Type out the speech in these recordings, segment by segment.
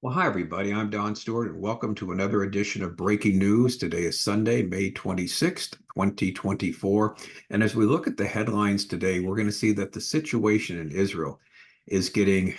Well, hi, everybody. I'm Don Stewart, and welcome to another edition of Breaking News. Today is Sunday, May 26th, 2024. And as we look at the headlines today, we're going to see that the situation in Israel is getting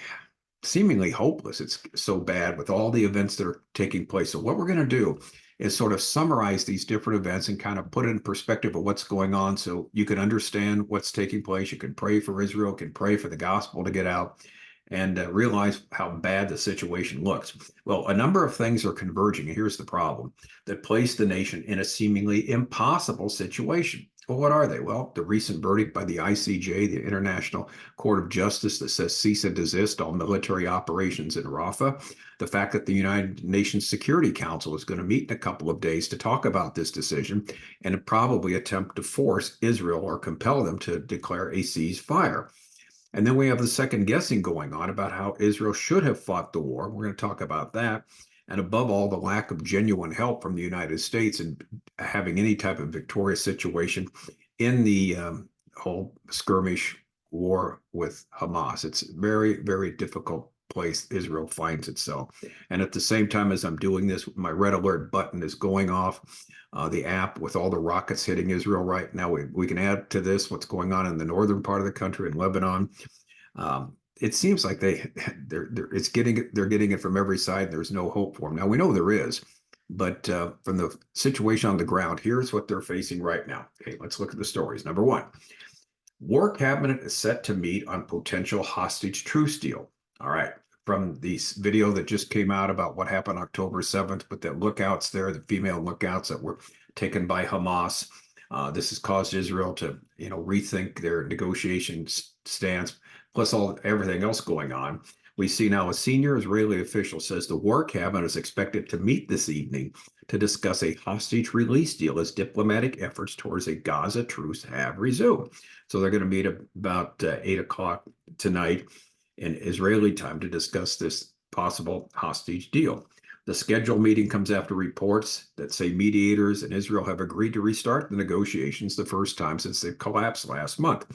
seemingly hopeless. It's so bad with all the events that are taking place. So, what we're going to do is sort of summarize these different events and kind of put it in perspective of what's going on so you can understand what's taking place. You can pray for Israel, can pray for the gospel to get out and realize how bad the situation looks. Well, a number of things are converging. And here's the problem that place the nation in a seemingly impossible situation. Well, what are they? Well, the recent verdict by the ICJ, the International Court of Justice, that says cease and desist all military operations in Rafah. The fact that the United Nations Security Council is going to meet in a couple of days to talk about this decision and probably attempt to force Israel or compel them to declare a ceasefire. And then we have the second guessing going on about how Israel should have fought the war. We're going to talk about that. And above all, the lack of genuine help from the United States in having any type of victorious situation in the whole skirmish war with Hamas. It's a very, very difficult place Israel finds itself. And at the same time as I'm doing this, my red alert button is going off. The app with all the rockets hitting Israel right now. We can add to this what's going on in the northern part of the country in Lebanon. It seems like they're getting it from every side. There's no hope for them. Now we know there is, but from the situation on the ground, here's what they're facing right now. Okay, let's look at the stories. Number one, war cabinet is set to meet on potential hostage truce deal. All right. From the video that just came out about what happened October 7th, with the lookouts there, the female lookouts that were taken by Hamas. This has caused Israel to, rethink their negotiation stance, plus everything else going on. We see now a senior Israeli official says the war cabinet is expected to meet this evening to discuss a hostage release deal as diplomatic efforts towards a Gaza truce have resumed. So they're going to meet about 8 o'clock tonight in Israeli time to discuss this possible hostage deal. The scheduled meeting comes after reports that say mediators in Israel have agreed to restart the negotiations the first time since they collapsed last month.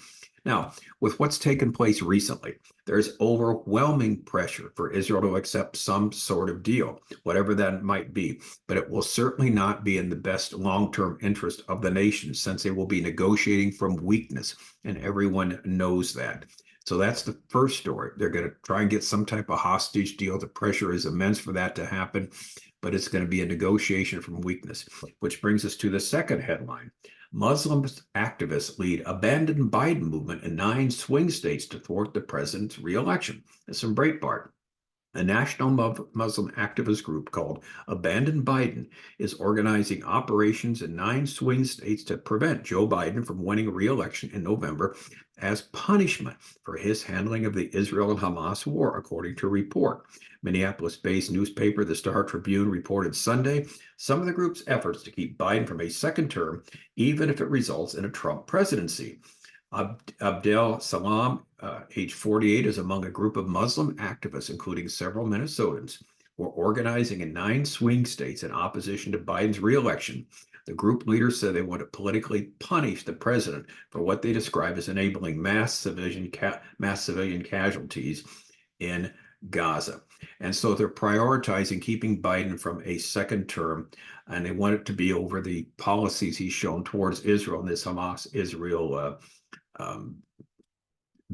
Now, with what's taken place recently, there's overwhelming pressure for Israel to accept some sort of deal, whatever that might be. But it will certainly not be in the best long-term interest of the nation, since they will be negotiating from weakness, and everyone knows that. So that's the first story. They're going to try and get some type of hostage deal. The pressure is immense for that to happen, but it's going to be a negotiation from weakness, which brings us to the second headline. Muslim activists lead abandoned Biden movement in 9 swing states to thwart the president's reelection. It's from Breitbart. A national Muslim activist group called Abandon Biden is organizing operations in 9 swing states to prevent Joe Biden from winning re-election in November as punishment for his handling of the Israel and Hamas war, according to a report. Minneapolis-based newspaper The Star Tribune reported Sunday some of the group's efforts to keep Biden from a second term, even if it results in a Trump presidency. Abdel Salam, age 48, is among a group of Muslim activists, including several Minnesotans, who are organizing in 9 swing states in opposition to Biden's reelection. The group leaders said they want to politically punish the president for what they describe as enabling mass civilian casualties in Gaza. And so they're prioritizing keeping Biden from a second term, and they want it to be over the policies he's shown towards Israel and this Hamas-Israel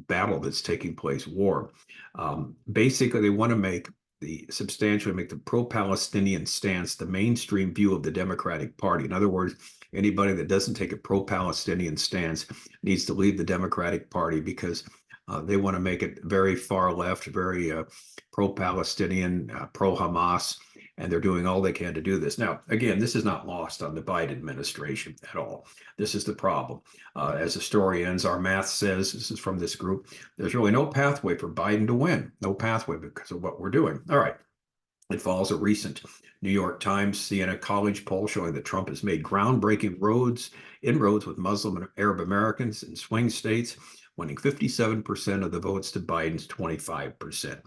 battle that's taking place, war. Basically, they want to substantially make the pro-Palestinian stance the mainstream view of the Democratic Party. In other words, anybody that doesn't take a pro-Palestinian stance needs to leave the Democratic Party, because they want to make it very far left, very pro-Palestinian, pro-Hamas, and they're doing all they can to do this. Now, again, this is not lost on the Biden administration at all. This is the problem. As the story ends, our math says, this is from this group, there's really no pathway for Biden to win. No pathway because of what we're doing. All right. It follows a recent New York Times Siena College poll showing that Trump has made groundbreaking inroads with Muslim and Arab Americans in swing states, winning 57% of the votes to Biden's 25%.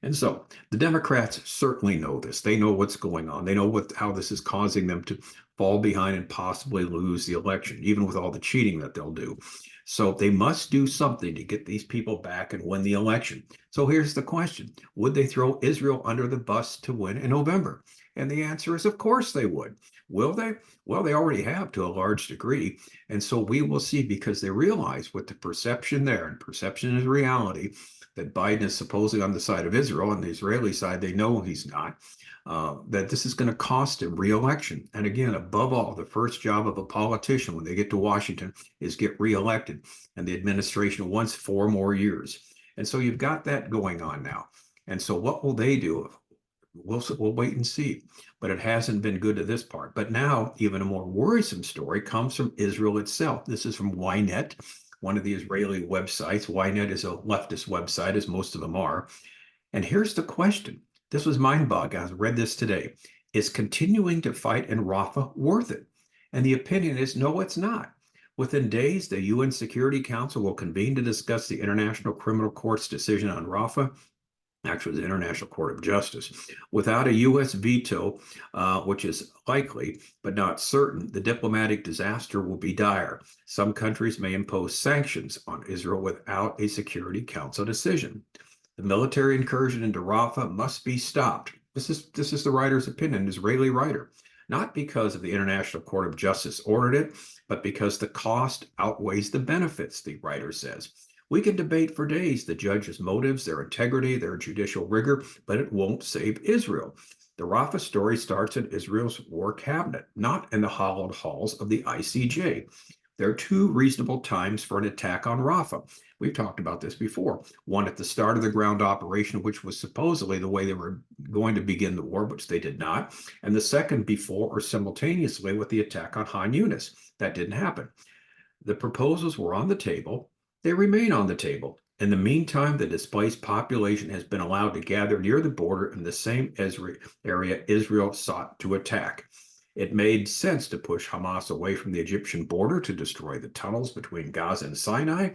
And so the Democrats certainly know this. They know what's going on. They know how this is causing them to fall behind and possibly lose the election, even with all the cheating that they'll do. So they must do something to get these people back and win the election. So here's the question. Would they throw Israel under the bus to win in November? And the answer is, of course they would. Will they? Well, they already have to a large degree. And so we will see, because they realize with the perception there, and perception is reality, that Biden is supposedly on the side of Israel. On the Israeli side, they know he's not. That this is going to cost him re-election. And again, above all, the first job of a politician when they get to Washington is get re-elected. And the administration wants 4 more years. And so you've got that going on now. And so what will they do? We'll wait and see. But it hasn't been good to this part. But now, even a more worrisome story comes from Israel itself. This is from Ynet, one of the Israeli websites. Ynet is a leftist website, as most of them are. And here's the question. This was mind-boggling. I read this today. Is continuing to fight in Rafah worth it? And the opinion is no, it's not. Within days, the UN Security Council will convene to discuss the International Criminal Court's decision on Rafah, actually the International Court of Justice. Without a U.S. veto, which is likely but not certain, the diplomatic disaster will be dire. Some countries may impose sanctions on Israel without a Security Council decision. The military incursion into Rafah must be stopped. This is the writer's opinion, an Israeli writer. Not because of the International Court of Justice ordered it, but because the cost outweighs the benefits, the writer says. We can debate for days the judge's motives, their integrity, their judicial rigor, but it won't save Israel. The Rafah story starts in Israel's war cabinet, not in the hallowed halls of the ICJ. There are 2 reasonable times for an attack on Rafah. We've talked about this before. One at the start of the ground operation, which was supposedly the way they were going to begin the war, which they did not. And the second before or simultaneously with the attack on Han Yunis. That didn't happen. The proposals were on the table. They remain on the table. In the meantime, the displaced population has been allowed to gather near the border in the same area Israel sought to attack. It made sense to push Hamas away from the Egyptian border to destroy the tunnels between Gaza and Sinai.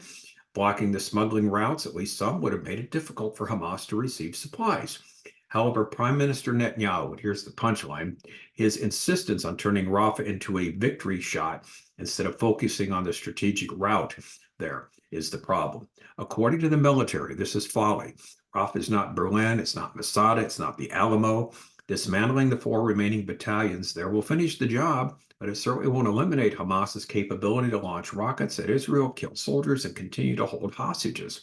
Blocking the smuggling routes, at least some, would have made it difficult for Hamas to receive supplies. However, Prime Minister Netanyahu, and here's the punchline, his insistence on turning Rafah into a victory shot instead of focusing on the strategic route there is the problem. According to the military, this is folly. Rafah is not Berlin, it's not Masada, it's not the Alamo. Dismantling the 4 remaining battalions there will finish the job, but it certainly won't eliminate Hamas's capability to launch rockets at Israel, kill soldiers, and continue to hold hostages.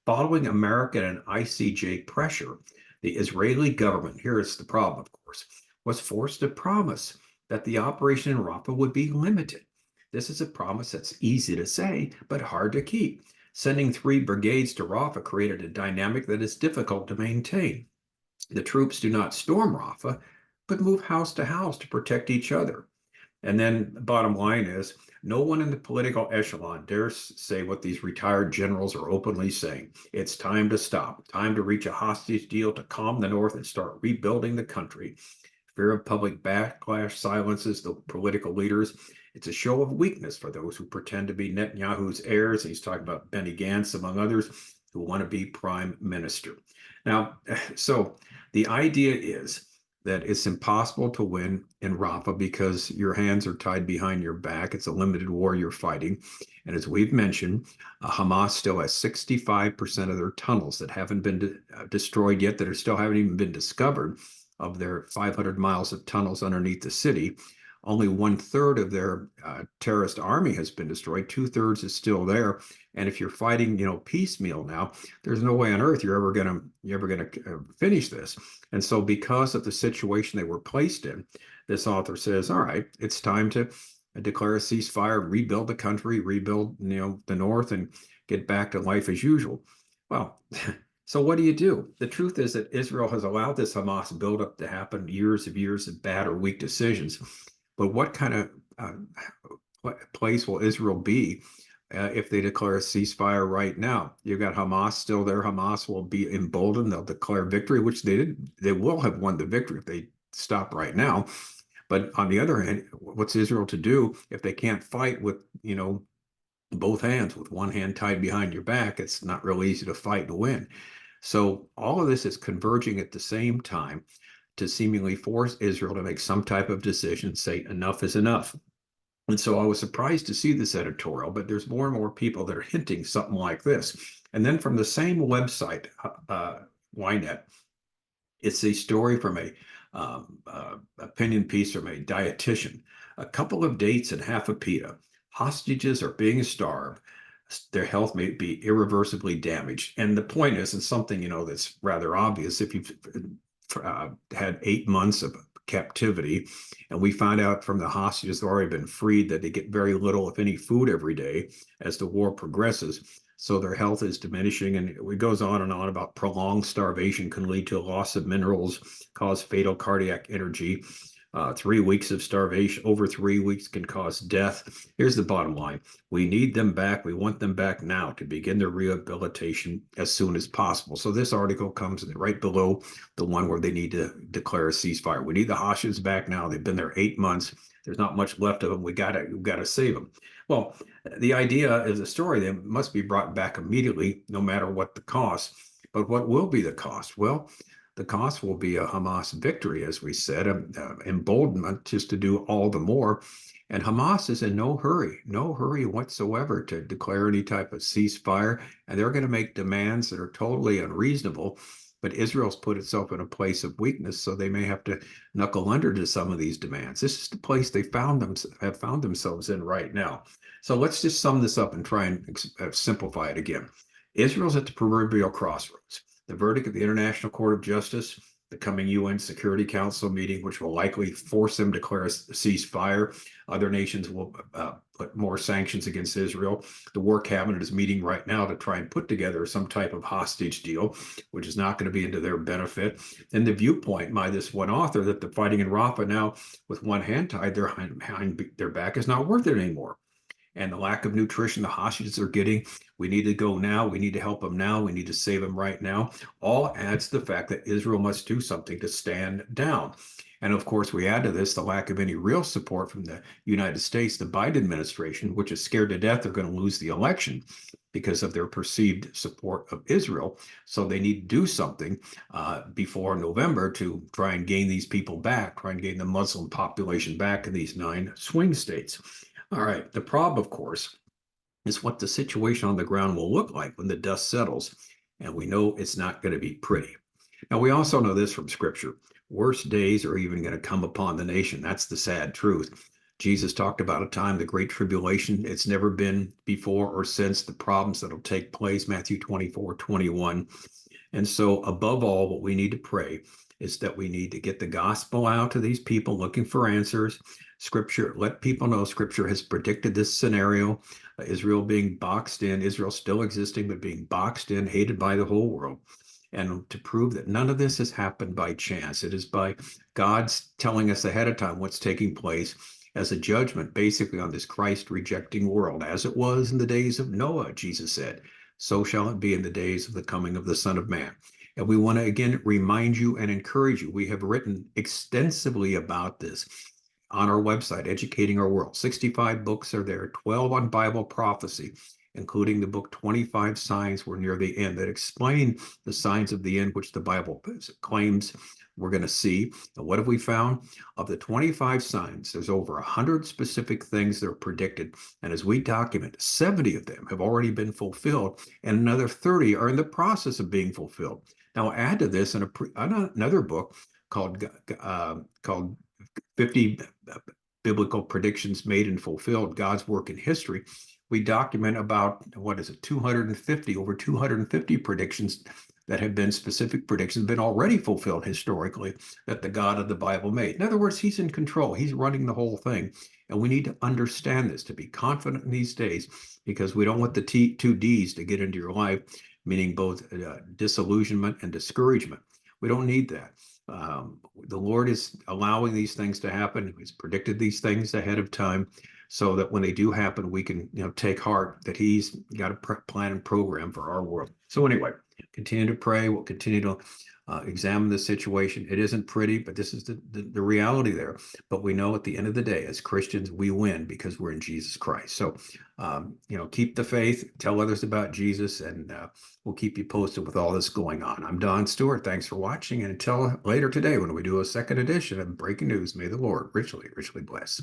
Following American and ICJ pressure, the Israeli government, here is the problem, of course, was forced to promise that the operation in Rafah would be limited. This is a promise that's easy to say, but hard to keep. Sending 3 brigades to Rafah created a dynamic that is difficult to maintain. The troops do not storm Rafah, but move house to house to protect each other. And then the bottom line is, no one in the political echelon dares say what these retired generals are openly saying. It's time to stop, time to reach a hostage deal to calm the North and start rebuilding the country. Fear of public backlash silences the political leaders. It's a show of weakness for those who pretend to be Netanyahu's heirs. He's talking about Benny Gantz, among others, who want to be prime minister. Now, so the idea is that it's impossible to win in Rafah because your hands are tied behind your back. It's a limited war you're fighting. And as we've mentioned, Hamas still has 65% of their tunnels that haven't been destroyed yet, that are still haven't even been discovered, of their 500 miles of tunnels underneath the city. Only 1/3 of their terrorist army has been destroyed. 2/3 is still there. And if you're fighting, piecemeal now, there's no way on earth you're ever gonna finish this. And so, because of the situation they were placed in, this author says, all right, it's time to declare a ceasefire, rebuild the country, rebuild, the North, and get back to life as usual. Well, so what do you do? The truth is that Israel has allowed this Hamas buildup to happen, years of bad or weak decisions. But what kind of place will Israel be if they declare a ceasefire right now? You've got Hamas still there. Hamas will be emboldened. They'll declare victory, which they did. They will have won the victory if they stop right now. But on the other hand, what's Israel to do if they can't fight with, both hands, with one hand tied behind your back? It's not real easy to fight and win. So all of this is converging at the same time to seemingly force Israel to make some type of decision, say enough is enough. And so I was surprised to see this editorial, but there's more and more people that are hinting something like this. And then from the same website, Ynet, it's a story from a opinion piece from a dietitian. A couple of dates and half a pita. Hostages are being starved. Their health may be irreversibly damaged. And the point is, and something that's rather obvious, if you've had 8 months of captivity, and we find out from the hostages who've already been freed that they get very little, if any, food every day as the war progresses. So their health is diminishing, and it goes on and on about prolonged starvation can lead to a loss of minerals, cause fatal cardiac energy. 3 weeks of starvation, over 3 weeks, can cause death. Here's the bottom line. We need them back. We want them back now to begin their rehabilitation as soon as possible. So this article comes right below the one where they need to declare a ceasefire. We need the hostages back now. They've been there 8 months. There's not much left of them. We gotta save them. Well, the idea is a story that must be brought back immediately, no matter what the cost. But what will be the cost? Well, the cost will be a Hamas victory, as we said, emboldenment just to do all the more. And Hamas is in no hurry whatsoever to declare any type of ceasefire. And they're going to make demands that are totally unreasonable. But Israel's put itself in a place of weakness, so they may have to knuckle under to some of these demands. This is the place they have found themselves in right now. So let's just sum this up and try and simplify it again. Israel's at the proverbial crossroads. The verdict of the International Court of Justice, the coming UN Security Council meeting, which will likely force them to declare a ceasefire. Other nations will put more sanctions against Israel. The War Cabinet is meeting right now to try and put together some type of hostage deal, which is not going to be into their benefit. And the viewpoint by this one author that the fighting in Rafah now, with one hand tied behind their back, is not worth it anymore. And the lack of nutrition the hostages are getting, we need to go now, we need to help them now, we need to save them right now, all adds to the fact that Israel must do something to stand down. And of course, we add to this the lack of any real support from the United States, the Biden administration, which is scared to death they're going to lose the election because of their perceived support of Israel. So they need to do something before November to try and gain these people back, try and gain the Muslim population back in these 9 swing states. All right. The problem, of course, is what the situation on the ground will look like when the dust settles. And we know it's not going to be pretty. Now, we also know this from Scripture. Worse days are even going to come upon the nation. That's the sad truth. Jesus talked about a time, the Great Tribulation. It's never been before or since. The problems that'll take place, Matthew 24:21. And so, above all, what we need to pray is that we need to get the gospel out to these people looking for answers. Scripture, let people know Scripture has predicted this scenario, Israel being boxed in, Israel still existing, but being boxed in, hated by the whole world. And to prove that none of this has happened by chance. It is by God's telling us ahead of time what's taking place as a judgment, basically, on this Christ-rejecting world. As it was in the days of Noah, Jesus said, so shall it be in the days of the coming of the Son of Man. And we want to, again, remind you and encourage you. We have written extensively about this on our website, Educating Our World. 65 books are there, 12 on Bible prophecy, including the book 25 Signs. We're near the end that explain the signs of the end, which the Bible claims we're going to see. And what have we found? Of the 25 signs, there's over 100 specific things that are predicted. And as we document, 70 of them have already been fulfilled, and another 30 are in the process of being fulfilled. Now, add to this in another book called 50 Biblical Predictions Made and Fulfilled, God's Work in History. We document about, over 250 predictions that have been specific predictions, been already fulfilled historically, that the God of the Bible made. In other words, he's in control. He's running the whole thing. And we need to understand this, to be confident in these days, because we don't want the two D's to get into your life, meaning both disillusionment and discouragement. We don't need that. The Lord is allowing these things to happen. He's predicted these things ahead of time, so that when they do happen, we can take heart that he's got a plan and program for our world. So anyway, continue to pray. We'll continue to examine the situation. It isn't pretty, but this is the reality there. But we know at the end of the day, as Christians, we win because we're in Jesus Christ. So, keep the faith, tell others about Jesus, and we'll keep you posted with all this going on. I'm Don Stewart. Thanks for watching. And until later today, when we do a second edition of Breaking News, may the Lord richly, richly bless.